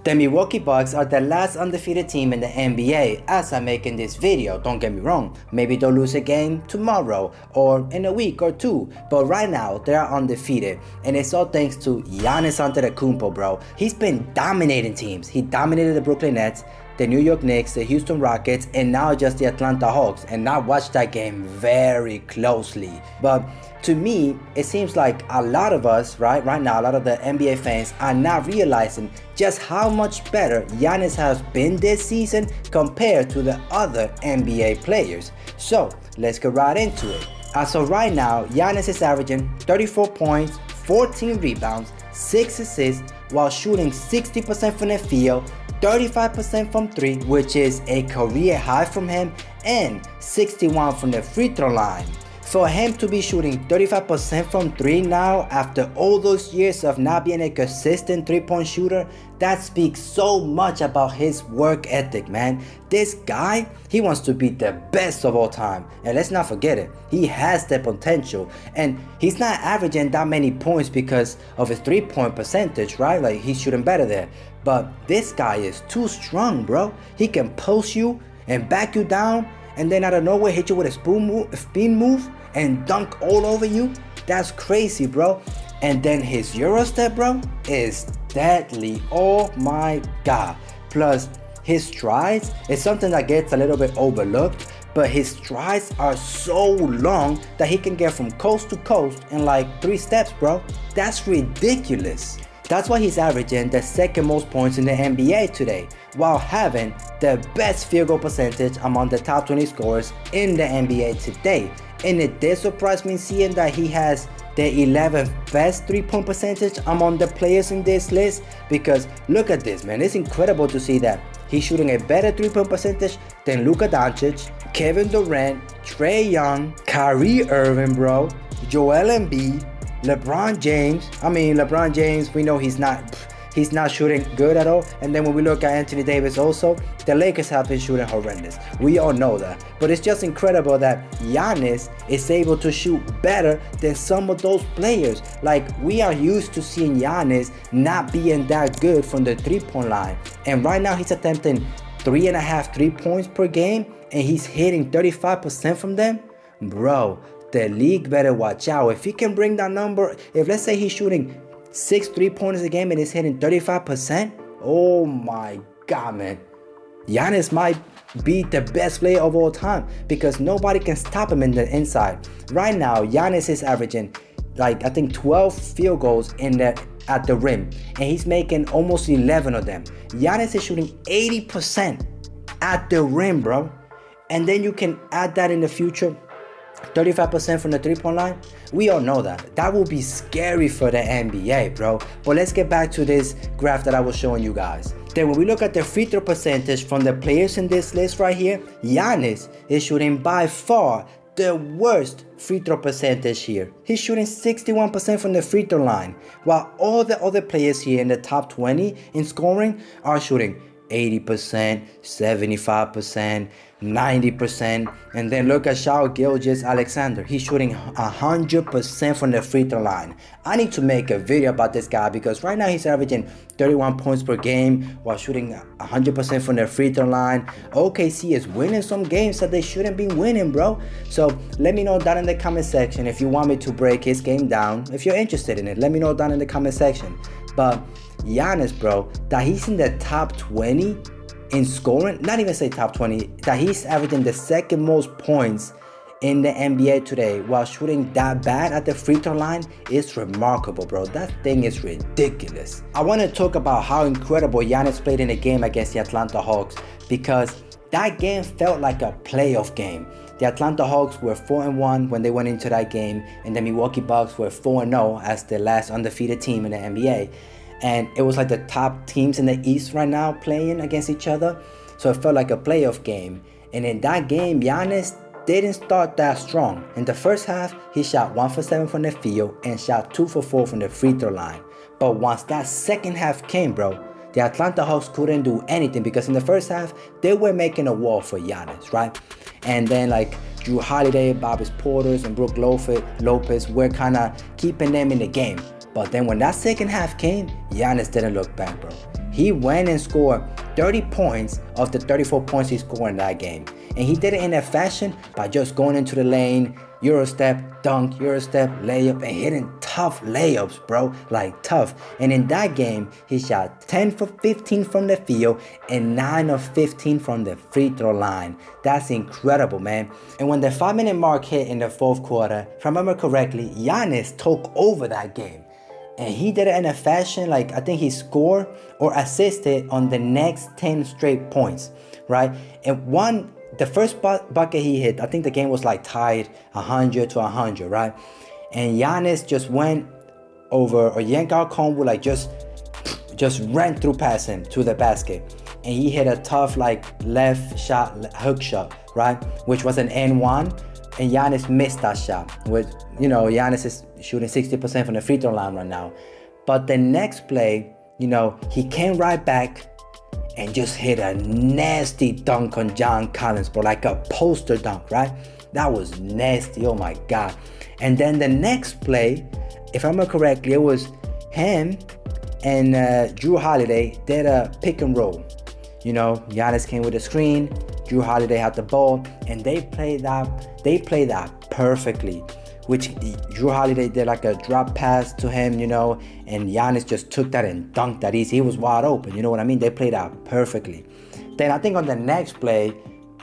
The Milwaukee Bucks are the last undefeated team in the NBA as I'm making this video. Don't get me wrong, maybe they'll lose a game tomorrow or in a week or two, but right now they are undefeated, and it's all thanks to Giannis Antetokounmpo, bro. He's been dominating teams. He dominated the Brooklyn Nets, the New York Knicks, the Houston Rockets, and now just the Atlanta Hawks. And I watched that game very closely. But to me, it seems like a lot of us, right now, a lot of the NBA fans are not realizing just how much better Giannis has been this season compared to the other NBA players. So let's get right into it. As of right now, Giannis is averaging 34 points, 14 rebounds, 6 assists, while shooting 60% from the field, 35% from 3, which is a career high from him, and 61 from the free throw line. For him to be shooting 35% from 3 now, after all those years of not being a consistent 3-point shooter, that speaks so much about his work ethic, man. This guy, he wants to be the best of all time. And let's not forget it, he has the potential. And he's not averaging that many points because of his 3-point percentage, right? Like, he's shooting better there. But this guy is too strong, bro. He can post you and back you down, and then out of nowhere hit you with a spin move and dunk all over you. That's crazy, bro. And then his Euro step, bro, is deadly. Oh my god. Plus his strides is something that gets a little bit overlooked, but his strides are so long that he can get from coast to coast in like 3 steps, bro. That's ridiculous. That's why he's averaging the second most points in the NBA today, while having the best field goal percentage among the top 20 scorers in the NBA today. And it did surprise me seeing that he has the 11th best 3-point percentage among the players in this list, because look at this, man. It's incredible to see that he's shooting a better 3-point percentage than Luka Doncic, Kevin Durant, Trae Young, Kyrie Irving, bro, Joel Embiid, LeBron James. I mean, LeBron James, we know he's not shooting good at all. And then when we look at Anthony Davis also, the Lakers have been shooting horrendous. We all know that. But it's just incredible that Giannis is able to shoot better than some of those players. Like, we are used to seeing Giannis not being that good from the 3-point line. And right now he's attempting 3.5 3-points per game, and he's hitting 35% from them. Bro, the league better watch out. If he can bring that number, if let's say he's shooting 6 3-pointers a game and is hitting 35%, oh my god, man. Giannis might be the best player of all time because nobody can stop him in the inside. Right now, Giannis is averaging like, I think 12 field goals at the rim, and he's making almost 11 of them. Giannis is shooting 80% at the rim, bro. And then you can add that in the future, 35% from the 3-point line. We all know that. That will be scary for the NBA, bro. But let's get back to this graph that I was showing you guys. Then when we look at the free throw percentage from the players in this list right here, Giannis is shooting by far the worst free throw percentage here. He's shooting 61% from the free throw line, while all the other players here in the top 20 in scoring are shooting 80%, 75%, 90%. And then look at Shai Gilgeous-Alexander. He's shooting 100% from the free throw line. I need to make a video about this guy because right now he's averaging 31 points per game while shooting 100% from the free throw line. OKC is winning some games that they shouldn't be winning, bro. So let me know down in the comment section if you want me to break his game down. If you're interested in it, let me know down in the comment section. But Giannis, bro, that he's in the top 20 in scoring, not even say top 20, that he's averaging the second most points in the NBA today while shooting that bad at the free throw line is remarkable, bro. That thing is ridiculous. I want to talk about how incredible Giannis played in the game against the Atlanta Hawks, because that game felt like a playoff game. The Atlanta Hawks were 4-1 when they went into that game, and the Milwaukee Bucks were 4-0 as the last undefeated team in the NBA. And it was like the top teams in the East right now playing against each other. So it felt like a playoff game. And in that game, Giannis didn't start that strong. In the first half, he shot 1 for 7 from the field and shot 2 for 4 from the free throw line. But once that second half came, bro, the Atlanta Hawks couldn't do anything because in the first half, they were making a wall for Giannis, right? And then like Jrue Holiday, Bobby Portis, and Brook Lopez were kind of keeping them in the game. But then when that second half came, Giannis didn't look back, bro. He went and scored 30 points of the 34 points he scored in that game. And he did it in a fashion by just going into the lane, Euro step, dunk, Euro step, layup, and hitting tough layups, bro. Like tough. And in that game, he shot 10 for 15 from the field and 9 of 15 from the free throw line. That's incredible, man. And when the 5-minute mark hit in the fourth quarter, if I remember correctly, Giannis took over that game. And he did it in a fashion like I think he scored or assisted on the next 10 straight points, right? And the first bucket he hit, I think the game was like tied 100 to 100, right? And Giannis just went over, or Antetokounmpo like just ran through past him to the basket. And he hit a tough like left shot, hook shot, right? Which was an N1. And Giannis missed that shot. With, Giannis is shooting 60% from the free throw line right now. But the next play, he came right back and just hit a nasty dunk on John Collins, bro, like a poster dunk, right? That was nasty, oh my God. And then the next play, if I remember correctly, it was him and Jrue Holiday did a pick and roll. Giannis came with a screen, Jrue Holiday had the ball, and they played that perfectly. Which Jrue Holiday did like a drop pass to him, and Giannis just took that and dunked that easy. He was wide open, you know what I mean? They played out perfectly. Then I think on the next play,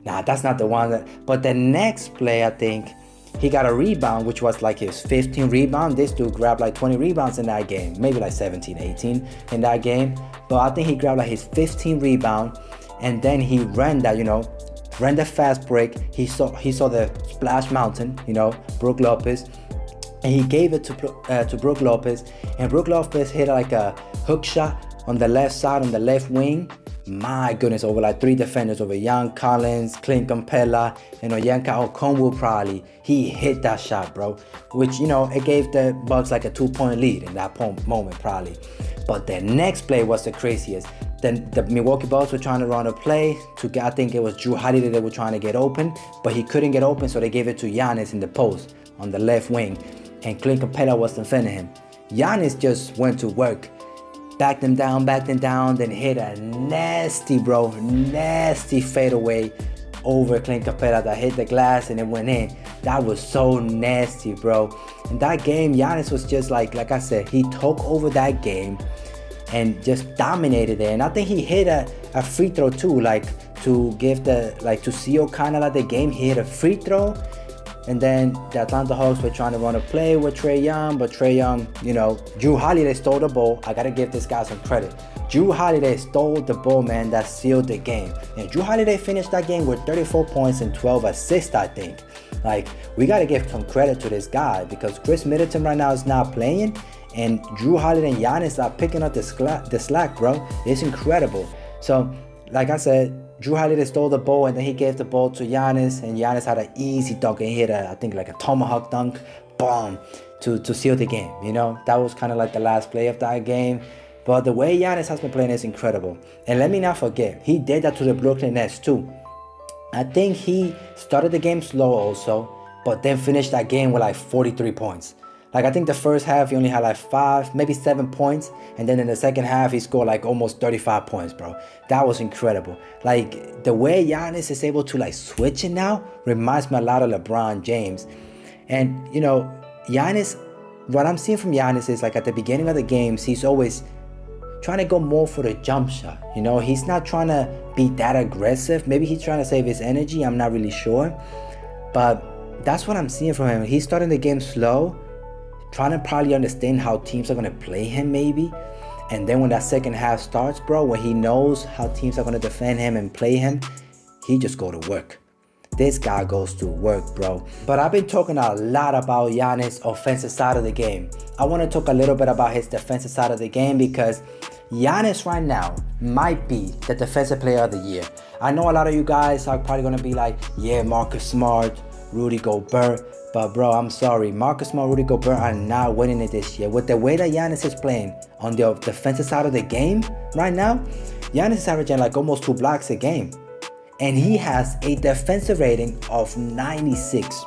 that's not the one, but the next play, I think he got a rebound, which was like his 15 rebound. This dude grabbed like 20 rebounds in that game, maybe like 17, 18 in that game. But I think he grabbed like his 15 rebound, and then he ran that, ran the fast break. He saw the splash mountain, Brook Lopez, and he gave it to Brook Lopez, and Brook Lopez hit like a hook shot on the left side, on the left wing. My goodness, over like 3 defenders, over John Collins, Clint Capella, Antetokounmpo probably. He hit that shot, bro, which, it gave the Bucks like a 2-point lead in that moment probably. But the next play was the craziest. Then the Milwaukee Bucks were trying to run a play I think it was Jrue Holiday they were trying to get open, but he couldn't get open, so they gave it to Giannis in the post on the left wing, and Clint Capella was defending him. Giannis just went to work, backed him down, then hit a nasty fadeaway over Clint Capella that hit the glass and it went in. That was so nasty, bro. In that game, Giannis was just like I said, he took over that game and just dominated it. And I think he hit a free throw too, to seal kind of like the game. He hit a free throw, and then the Atlanta Hawks were trying to run a play with Trae Young, but Trae Young, Jrue Holiday stole the ball. I gotta give this guy some credit. Jrue Holiday stole the ball, man, that sealed the game. And Jrue Holiday finished that game with 34 points and 12 assists, I think. Like, we gotta give some credit to this guy, because Khris Middleton right now is not playing, and Jrue Holiday and Giannis are picking up the slack, bro. It's incredible. So, like I said, Jrue Holiday stole the ball, and then he gave the ball to Giannis, and Giannis had an easy dunk, and he hit I think like a tomahawk dunk, boom, to seal the game. That was kind of like the last play of that game. But the way Giannis has been playing is incredible. And let me not forget, he did that to the Brooklyn Nets too. I think he started the game slow also, but then finished that game with like 43 points. Like, I think the first half he only had like 5, maybe 7 points, and then in the second half he scored like almost 35 points, bro. That was incredible. Like, the way Giannis is able to like switch it now reminds me a lot of LeBron James. And Giannis, what I'm seeing from Giannis is like at the beginning of the games, he's always trying to go more for the jump shot. He's not trying to be that aggressive. Maybe he's trying to save his energy, I'm not really sure. But that's what I'm seeing from him. He's starting the game slow, trying to probably understand how teams are going to play him maybe. And then when that second half starts, bro, when he knows how teams are going to defend him and play him, he just go to work. This guy goes to work, bro. But I've been talking a lot about Giannis' offensive side of the game. I want to talk a little bit about his defensive side of the game, because Giannis right now might be the defensive player of the year. I know a lot of you guys are probably going to be like, yeah, Marcus Smart, Rudy Gobert. But bro, I'm sorry, Marcus Smart, Rudy Gobert are not winning it this year. With the way that Giannis is playing on the defensive side of the game right now, Giannis is averaging like almost 2 blocks a game. And he has a defensive rating of 96.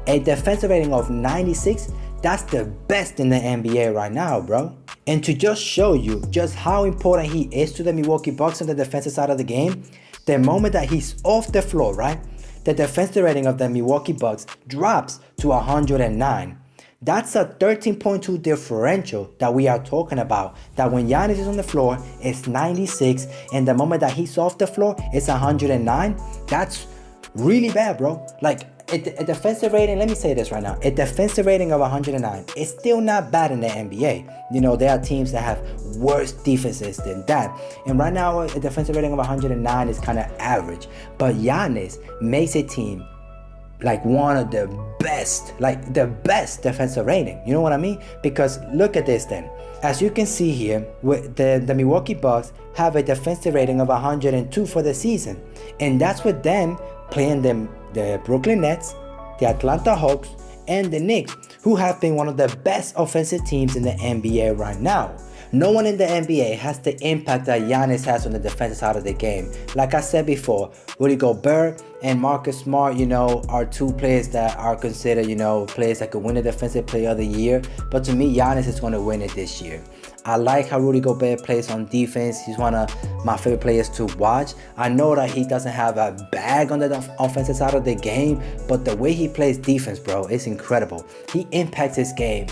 A defensive rating of 96, that's the best in the NBA right now, bro. And to just show you just how important he is to the Milwaukee Bucks on the defensive side of the game, the moment that he's off the floor, right, the defensive rating of the Milwaukee Bucks drops to 109. That's a 13.2 differential that we are talking about. That when Giannis is on the floor, it's 96, and the moment that he's off the floor, it's 109. That's really bad, bro. Like, a defensive rating, let me say this right now, a defensive rating of 109 is still not bad in the NBA. You know, there are teams that have worse defenses than that. And right now, a defensive rating of 109 is kind of average. But Giannis makes a team like one of the best, like the best defensive rating. You know what I mean? Because look at this then. As you can see here, the Milwaukee Bucks have a defensive rating of 102 for the season. And that's with them playing the Brooklyn Nets, the Atlanta Hawks, and the Knicks, who have been one of the best offensive teams in the NBA right now. No one in the NBA has the impact that Giannis has on the defensive side of the game. Like I said before, Rudy Gobert and Marcus Smart, you know, are two players that are considered, you know, players that could win the Defensive Player of the Year. But to me, Giannis is going to win it this year. I like how Rudy Gobert plays on defense. He's one of my favorite players to watch. I know that he doesn't have a bag on the offensive side of the game, but the way he plays defense, bro, is incredible. He impacts his game.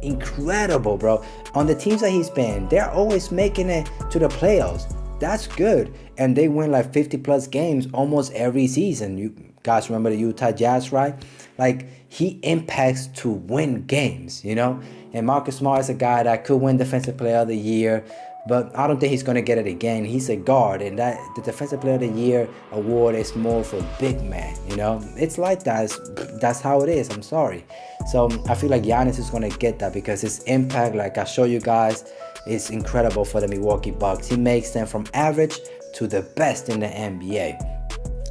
Incredible, bro. On the teams that he's been, they're always making it to the playoffs. That's good. And they win like 50 plus games almost every season. You guys remember the Utah Jazz, right? Like, he impacts to win games, you know? And Marcus Smart is a guy that could win Defensive Player of the Year, but I don't think he's going to get it again. He's a guard, and that the Defensive Player of the Year award is more for big man, you know? It's like that. That's how it is. I'm sorry. So I feel like Giannis is going to get that because his impact, like I show you guys, is incredible for the Milwaukee Bucks. He makes them from average to the best in the NBA.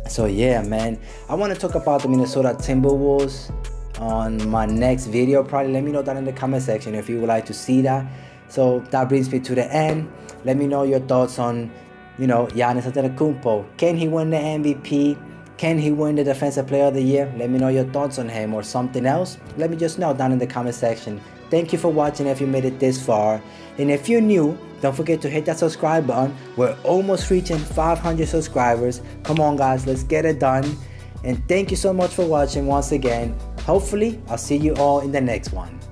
So yeah, man, I want to talk about the Minnesota Timberwolves on my next video. Probably let me know down in the comment section if you would like to see that. So that brings me to the end. Let me know your thoughts on, you know, Giannis Antetokounmpo. Can he win the MVP? Can he win the Defensive Player of the Year? Let me know your thoughts on him or something else. Let me just know down in the comment section. Thank you for watching if you made it this far. And if you're new, don't forget to hit that subscribe button. We're almost reaching 500 subscribers. Come on, guys, let's get it done. And thank you so much for watching once again. Hopefully, I'll see you all in the next one.